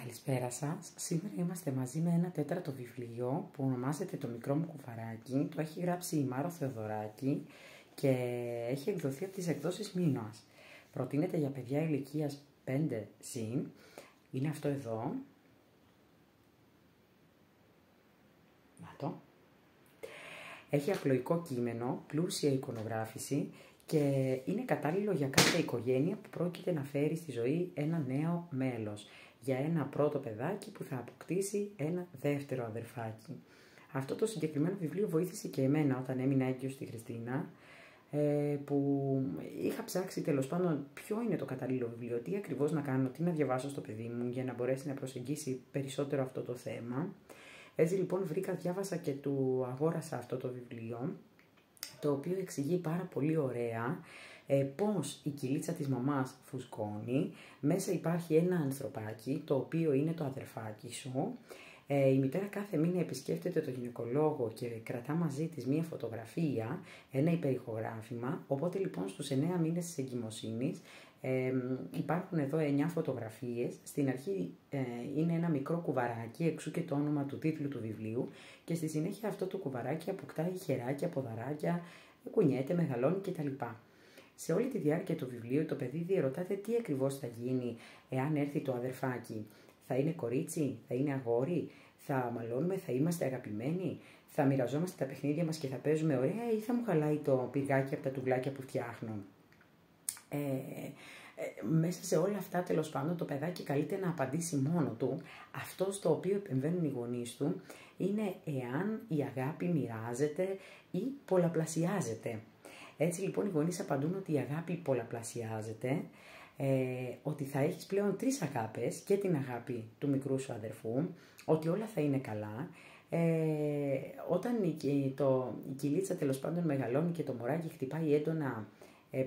Καλησπέρα σας. Σήμερα είμαστε μαζί με ένα τέταρτο βιβλίο που ονομάζεται «Το μικρό μου κουβαράκι». Το έχει γράψει η Μάρο Θεοδωράκη και έχει εκδοθεί από τις εκδόσεις Μίνωας. Προτείνεται για παιδιά ηλικίας 5 συν. Είναι αυτό εδώ. Να το. Έχει απλοϊκό κείμενο, πλούσια εικονογράφηση και είναι κατάλληλο για κάθε οικογένεια που πρόκειται να φέρει στη ζωή ένα νέο μέλος. Για ένα πρώτο παιδάκι που θα αποκτήσει ένα δεύτερο αδερφάκι. Αυτό το συγκεκριμένο βιβλίο βοήθησε και εμένα όταν έμεινα έγκυος στη Χριστίνα, που είχα ψάξει τέλος πάντων ποιο είναι το κατάλληλο βιβλίο, τι ακριβώς να κάνω, τι να διαβάσω στο παιδί μου για να μπορέσει να προσεγγίσει περισσότερο αυτό το θέμα. Έτσι λοιπόν διάβασα και του αγόρασα αυτό το βιβλίο, το οποίο εξηγεί πάρα πολύ ωραία πώς η κοιλίτσα της μαμάς φουσκώνει, μέσα υπάρχει ένα ανθρωπάκι το οποίο είναι το αδερφάκι σου. Η μητέρα κάθε μήνα επισκέφτεται το γυναικολόγο και κρατά μαζί της μία φωτογραφία, ένα υπερηχογράφημα, οπότε λοιπόν στους 9 μήνες της εγκυμοσύνης υπάρχουν εδώ 9 φωτογραφίες. Στην αρχή είναι ένα μικρό κουβαράκι, εξού και το όνομα του τίτλου του βιβλίου, και στη συνέχεια αυτό το κουβαράκι αποκτάει χεράκια, ποδαράκια, κουνιέται, μεγαλώνει κτλ. Σε όλη τη διάρκεια του βιβλίου το παιδί διερωτάται τι ακριβώς θα γίνει εάν έρθει το αδερφάκι. Θα είναι κορίτσι, θα είναι αγόρι, θα μαλώνουμε, θα είμαστε αγαπημένοι, θα μοιραζόμαστε τα παιχνίδια μας και θα παίζουμε ωραία ή θα μου χαλάει το πυργάκι από τα τουβλάκια που φτιάχνω. Μέσα σε όλα αυτά τέλος πάντων το παιδάκι καλείται να απαντήσει μόνο του. Αυτό στο οποίο επεμβαίνουν οι γονείς του είναι εάν η αγάπη μοιράζεται ή πολλαπλασιάζεται. Έτσι λοιπόν οι γονείς απαντούν ότι η αγάπη πολλαπλασιάζεται, ότι θα έχεις πλέον 3 αγάπες και την αγάπη του μικρού σου αδερφού, ότι όλα θα είναι καλά. Όταν η κοιλίτσα τέλος πάντων μεγαλώνει και το μωράκι χτυπάει έντονα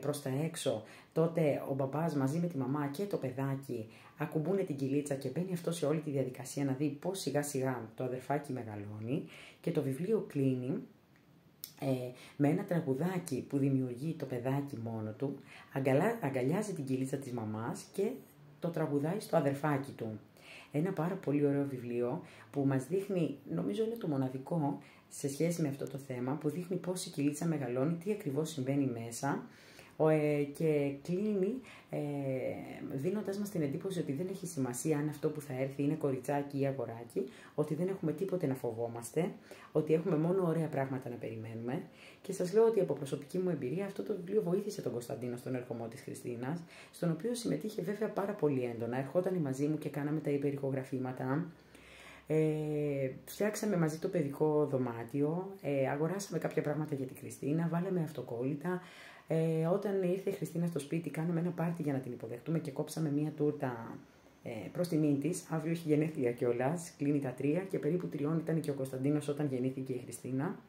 προς τα έξω, τότε ο μπαμπάς μαζί με τη μαμά και το παιδάκι ακουμπούν την κοιλίτσα και μπαίνει αυτό σε όλη τη διαδικασία να δει πώς σιγά σιγά το αδερφάκι μεγαλώνει, και το βιβλίο κλείνει με ένα τραγουδάκι που δημιουργεί το παιδάκι μόνο του, αγκαλιάζει την κοιλίτσα της μαμάς και το τραγουδάει στο αδερφάκι του. Ένα πάρα πολύ ωραίο βιβλίο που μας δείχνει, νομίζω είναι το μοναδικό σε σχέση με αυτό το θέμα, που δείχνει πώς η κοιλίτσα μεγαλώνει, τι ακριβώς συμβαίνει μέσα, και κλείνει δίνοντας μας την εντύπωση ότι δεν έχει σημασία αν αυτό που θα έρθει είναι κοριτσάκι ή αγοράκι, ότι δεν έχουμε τίποτε να φοβόμαστε, ότι έχουμε μόνο ωραία πράγματα να περιμένουμε. Και σας λέω ότι από προσωπική μου εμπειρία αυτό το βιβλίο βοήθησε τον Κωνσταντίνο στον ερχομό της Χριστίνας, στον οποίο συμμετείχε βέβαια πάρα πολύ έντονα, ερχόταν μαζί μου και κάναμε τα υπερηχογραφήματα. Φτιάξαμε μαζί το παιδικό δωμάτιο, αγοράσαμε κάποια πράγματα για τη Χριστίνα, βάλαμε αυτοκόλλητα. Όταν ήρθε η Χριστίνα στο σπίτι, κάναμε ένα πάρτι για να την υποδεχτούμε και κόψαμε μία τούρτα προς τιμήν της. Αύριο έχει γενέθλια κιόλας, κλείνει τα 3 και περίπου 3 ήταν και ο Κωνσταντίνος όταν γεννήθηκε η Χριστίνα.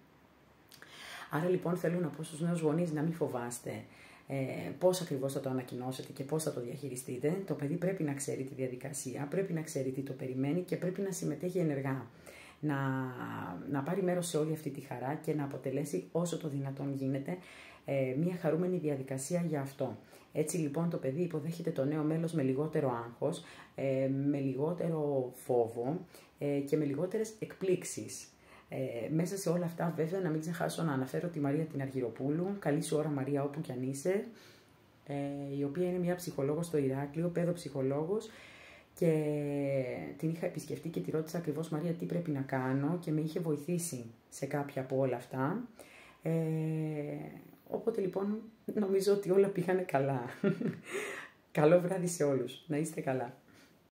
Άρα λοιπόν θέλω να πω στους νέους γονείς να μην φοβάστε πώς ακριβώς θα το ανακοινώσετε και πώς θα το διαχειριστείτε. Το παιδί πρέπει να ξέρει τη διαδικασία, πρέπει να ξέρει τι το περιμένει και πρέπει να συμμετέχει ενεργά. Να πάρει μέρος σε όλη αυτή τη χαρά και να αποτελέσει όσο το δυνατόν γίνεται μια χαρούμενη διαδικασία για αυτό. Έτσι λοιπόν το παιδί υποδέχεται το νέο μέλος με λιγότερο άγχος, με λιγότερο φόβο και με λιγότερες εκπλήξεις. Μέσα σε όλα αυτά βέβαια να μην ξεχάσω να αναφέρω τη Μαρία την Αργυροπούλου, καλή σου ώρα Μαρία όπου κι αν είσαι, η οποία είναι μια ψυχολόγος στο Ηράκλειο, παιδοψυχολόγος, και την είχα επισκεφτεί και τη ρώτησα ακριβώς Μαρία τι πρέπει να κάνω και με είχε βοηθήσει σε κάποια από όλα αυτά. Οπότε λοιπόν νομίζω ότι όλα πήγανε καλά. Καλό βράδυ σε όλους. Να είστε καλά.